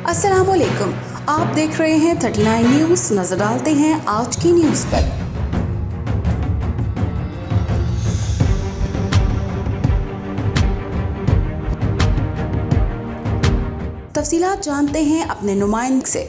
अस्सलामुअलैकुम, आप देख रहे हैं 39 न्यूज़। नजर डालते हैं आज की न्यूज़ पर। तफसीलात जानते हैं अपने नुमाइंदे से।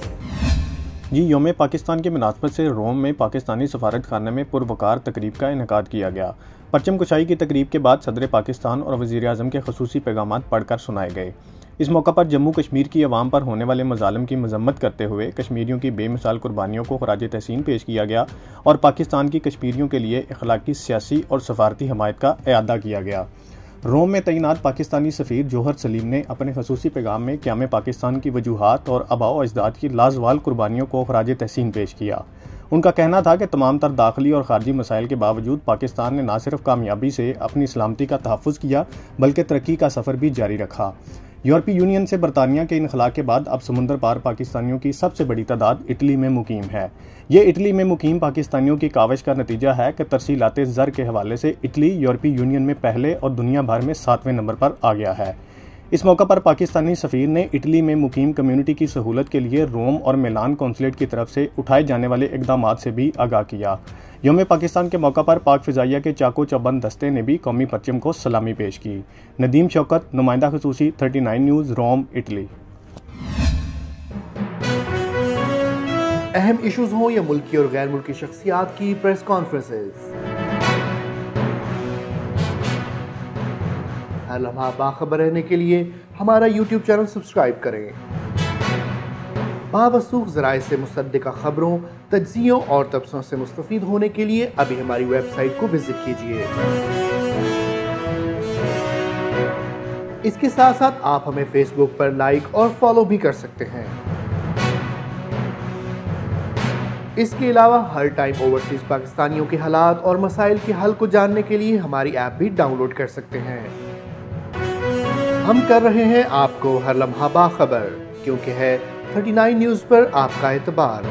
जी, यौम पाकिस्तान के मुनासबत से रोम में पाकिस्तानी सफारत खाने में पुरवकार तकरीब का इनेकाद किया गया। परचम कुशाई की तकरीब के बाद सदर पाकिस्तान और वज़ीर आज़म के ख़ुसूसी पैगामात पढ़कर सुनाए गए। इस मौका पर जम्मू कश्मीर की अवाम पर होने वाले मज़ालिम की मजम्मत करते हुए कश्मीरियों की बेमिसाल कुर्बानियों को खराज तहसीन पेश किया गया और पाकिस्तान की कश्मीरियों के लिए अखलाकी, सियासी और सफारती हमायत का इआदा किया गया। रोम में तैनात पाकिस्तानी सफ़ीर जोहर सलीम ने अपने ख़ुसूसी पैगाम में क़याम पाकिस्तान की वजूहात और आबाओ अजदाद की लाजवाल कुर्बानियों को खराज तहसीन पेश किया। उनका कहना था कि तमाम तर दाखिली और खारजी मसाइल के बावजूद पाकिस्तान ने न सिर्फ कामयाबी से अपनी सलामती का तहफ़्फ़ुज़ किया बल्कि तरक्की का सफ़र भी जारी रखा। यूरोपीय यूनियन से बरतानिया के इनखला के बाद अब समुंदर पार पाकिस्तानियों की सबसे बड़ी तादाद इटली में मुकीम है। ये इटली में मुकीम पाकिस्तानियों की काविश का नतीजा है कि तरसीलाते ज़र के हवाले से इटली यूरोपीय यूनियन में पहले और दुनिया भर में 7वें नंबर पर आ गया है। इस मौका पर पाकिस्तानी सफ़ीर ने इटली में मुकीम कम्युनिटी की सहूलत के लिए रोम और मिलान कौंसलेट की तरफ से उठाए जाने वाले इक़दामात से भी आगाह किया। यौम पाकिस्तान के मौका पर पाक फ़िज़ाइया के चाको चौबंद दस्ते ने भी कौमी परचम को सलामी पेश की। नदीम शौकत, नुमाइंदा ख़ुसूसी, 39 न्यूज़, रोम, इटली। अहम इशूज़ हों या मुल्की और गैर मुल्की शख्सियात की प्रेस कॉन्फ्रेंसेस, हर लम्हा बाखबर रहने के लिए हमारा YouTube चैनल सब्सक्राइब करें। बावसूख ज़राए से मुसद्दिक़ा खबरों, तज्ज़ियों और तबसरों से मुस्तफ़ीद होने के लिए अभी हमारी वेबसाइट को विजिट कीजिए। इसके साथ साथ आप हमें फेसबुक पर लाइक और फॉलो भी कर सकते हैं। इसके अलावा हर टाइम ओवरसीज़ पाकिस्तानियों के हालात और मसाइल के हल को जानने के लिए हमारी ऐप भी डाउनलोड कर सकते हैं। हम कर रहे हैं आपको हर लम्हा बाखबर, क्योंकि है 39 न्यूज़ पर आपका एतबार।